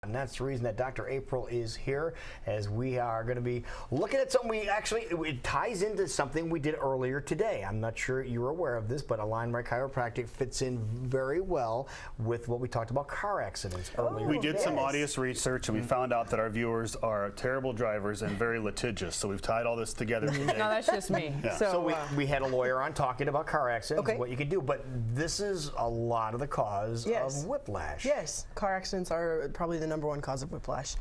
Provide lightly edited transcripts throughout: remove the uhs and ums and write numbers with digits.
And that's the reason that Dr. April is here, as we are going to be looking at something it ties into something we did earlier today. I'm not sure you're aware of this, but Align Right Chiropractic fits in very well with what we talked about car accidents earlier. We did some audience research and we found out that our viewers are terrible drivers and very litigious. So we've tied all this together today. No, that's just me. Yeah. So we had a lawyer on talking about car accidents, what you could do, but this is a lot of the cause of whiplash. Yes, car accidents are probably the #1 cause of whiplash.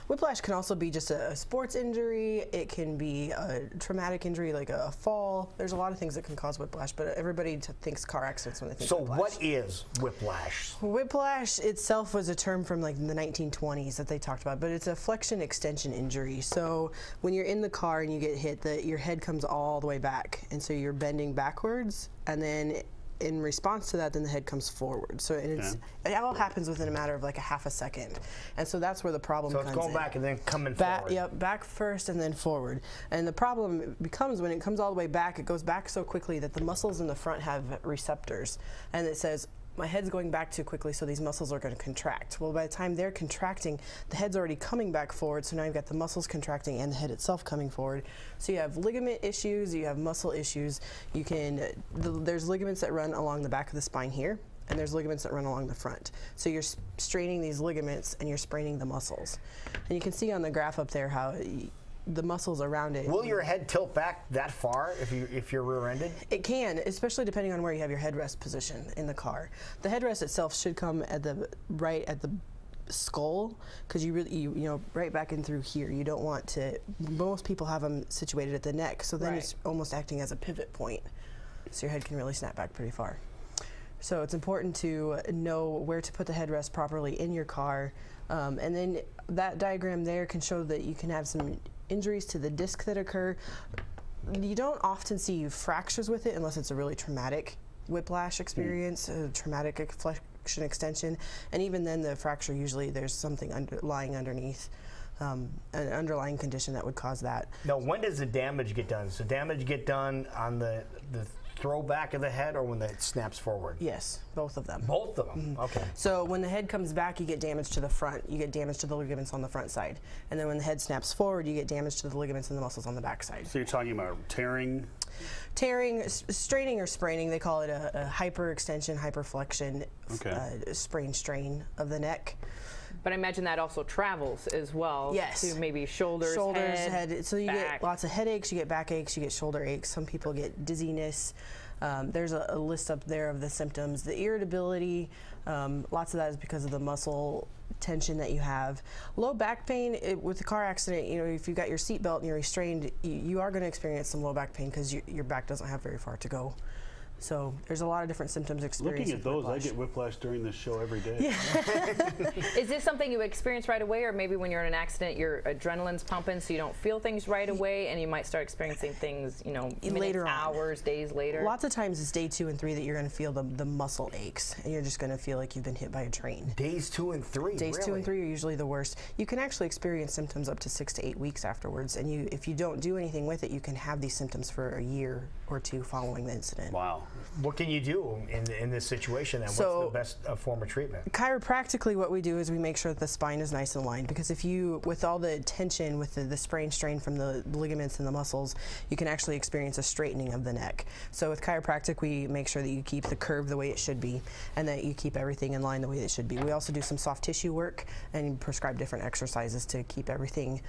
Whiplash can also be just a sports injury. It can be a traumatic injury like a fall. There's a lot of things that can cause whiplash, but everybody thinks car accidents when they think whiplash. So what is whiplash? Whiplash itself was a term from like the 1920s that they talked about, but it's a flexion extension injury. So when you're in the car and you get hit, your head comes all the way back, and so you're bending backwards, and then in response to that, then the head comes forward. So it all happens within a matter of like a half a second. And so that's where the problem comes in. So it's going back and then coming forward. Yep, back first and then forward. And the problem becomes when it comes all the way back, it goes back so quickly that the muscles in the front have receptors. And it says, my head's going back too quickly, so these muscles are going to contract. Well, by the time they're contracting, the head's already coming back forward, so now you've got the muscles contracting and the head itself coming forward. So you have ligament issues, you have muscle issues. You can, there's ligaments that run along the back of the spine here, and there's ligaments that run along the front. So you're straining these ligaments and you're spraining the muscles. And you can see on the graph up there how the muscles around it. Will your head tilt back that far if you're rear-ended? It can, especially depending on where you have your headrest position in the car. The headrest itself should come at right at the skull, because you know, right back in through here. You don't want to. Most people have them situated at the neck, so then it's almost acting as a pivot point. So your head can really snap back pretty far. So it's important to know where to put the headrest properly in your car, and then that diagram there can show that you can have some injuries to the disc that occur. You don't often see fractures with it unless it's a really traumatic whiplash experience, a traumatic flexion extension, and even then the fracture, usually there's something lying underneath, an underlying condition that would cause that. Now, when does the damage get done? So damage get done on the throw back of the head, or when it snaps forward? Yes, both of them. Both of them, okay. So when the head comes back, you get damage to the front. You get damage to the ligaments on the front side. And then when the head snaps forward, you get damage to the ligaments and the muscles on the back side. So you're talking about tearing? Tearing, straining or spraining. They call it a hyperextension, hyperflexion, sprain strain of the neck. But I imagine that also travels as well. Yes. To maybe shoulders, head. So you get lots of headaches, you get backaches, you get shoulder aches. Some people get dizziness. There's a list up there of the symptoms. The irritability, lots of that is because of the muscle tension that you have. Low back pain, with the car accident, you know, if you've got your seatbelt and you're restrained, you are going to experience some low back pain because your back doesn't have very far to go. So there's a lot of different symptoms experienced. Looking at those, I get whiplash during this show every day. Yeah. Is this something you experience right away, or maybe when you're in an accident, your adrenaline's pumping, so you don't feel things right away, and you might start experiencing things, you know, minutes, hours, days later? Lots of times it's day 2 and 3 that you're going to feel the muscle aches, and you're just going to feel like you've been hit by a train. Days 2 and 3. Days 2 and 3 are usually the worst. You can actually experience symptoms up to 6 to 8 weeks afterwards, and if you don't do anything with it, you can have these symptoms for a year or 2 following the incident. Wow. What can you do in this situation then? So, what's the best form of treatment? Chiropractically, what we do is we make sure that the spine is nice and aligned, because if you, with all the tension, with the sprain strain from the ligaments and the muscles, you can actually experience a straightening of the neck. So with chiropractic, we make sure that you keep the curve the way it should be, and that you keep everything in line the way it should be. We also do some soft tissue work and prescribe different exercises to keep everything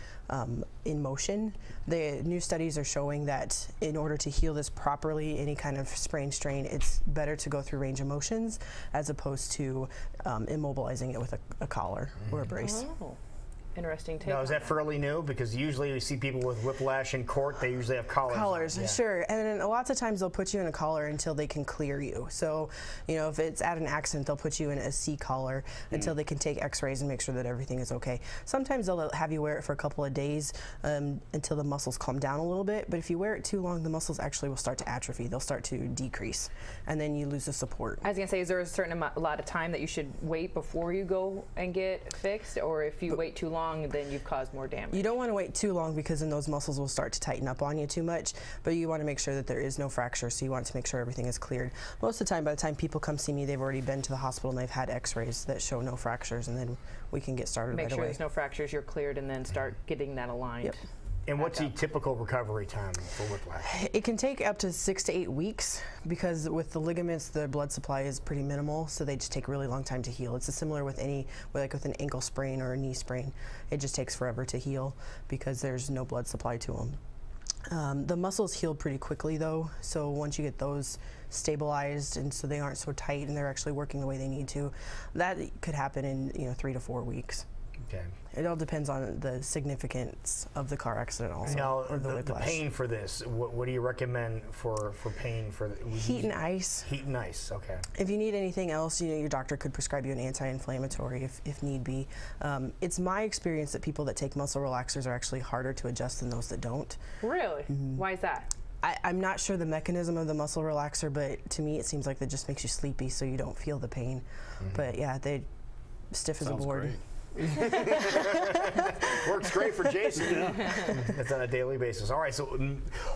in motion. The new studies are showing that in order to heal this properly, any kind of sprain strain, it's better to go through range of motions as opposed to immobilizing it with a collar or a brace. Oh. Interesting take. Now, is that fairly new? Because usually we see people with whiplash in court, they usually have collars. Collars, sure. And then lots of times they'll put you in a collar until they can clear you. So, you know, if it's at an accident, they'll put you in a C collar until they can take x-rays and make sure that everything is okay. Sometimes they'll have you wear it for a couple of days until the muscles calm down a little bit. But if you wear it too long, the muscles actually will start to atrophy. They'll start to decrease, and then you lose the support. I was going to say, is there a certain lot of time that you should wait before you go and get fixed? Or if you wait too long, long, then you've caused more damage. You don't want to wait too long because then those muscles will start to tighten up on you too much, but you want to make sure that there is no fracture, so you want to make sure everything is cleared. Most of the time, by the time people come see me, they've already been to the hospital and they've had x-rays that show no fractures, and then we can get started right away. Make sure there's no fractures, you're cleared, and then start getting that aligned. Yep. And what's the typical recovery time for whiplash? It can take up to 6 to 8 weeks because with the ligaments, the blood supply is pretty minimal, so they just take a really long time to heal. It's similar with like with an ankle sprain or a knee sprain. It just takes forever to heal because there's no blood supply to them. The muscles heal pretty quickly though, so once you get those stabilized and so they aren't so tight and they're actually working the way they need to, that could happen in 3 to 4 weeks. Okay. It all depends on the significance of the car accident also. Now, or the the pain for this, what do you recommend for pain? Heat and ice. Heat and ice, okay. If you need anything else, your doctor could prescribe you an anti-inflammatory if need be. It's my experience that people that take muscle relaxers are actually harder to adjust than those that don't. Really? Why is that? I'm not sure the mechanism of the muscle relaxer, but to me it seems like that just makes you sleepy so you don't feel the pain. But yeah, they stiff as a board. Great. Works great for Jason. It's on a daily basis. All right, so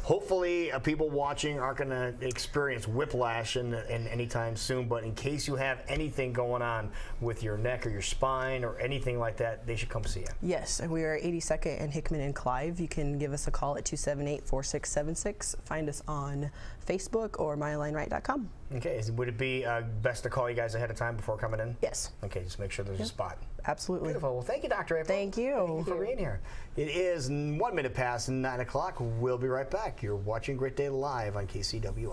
hopefully people watching aren't going to experience whiplash in anytime soon, but in case you have anything going on with your neck or your spine or anything like that, they should come see you. Yes, and we are 82nd and Hickman and Clive. You can give us a call at 278-4676. Find us on Facebook or myalignright.com. Okay, would it be best to call you guys ahead of time before coming in? Yes. Okay, just make sure there's a spot. Absolutely. Beautiful. Well, thank you, Dr. April. Thank you. Thank you for being here. It is 1 minute past 9 o'clock. We'll be right back. You're watching Great Day Live on KCW.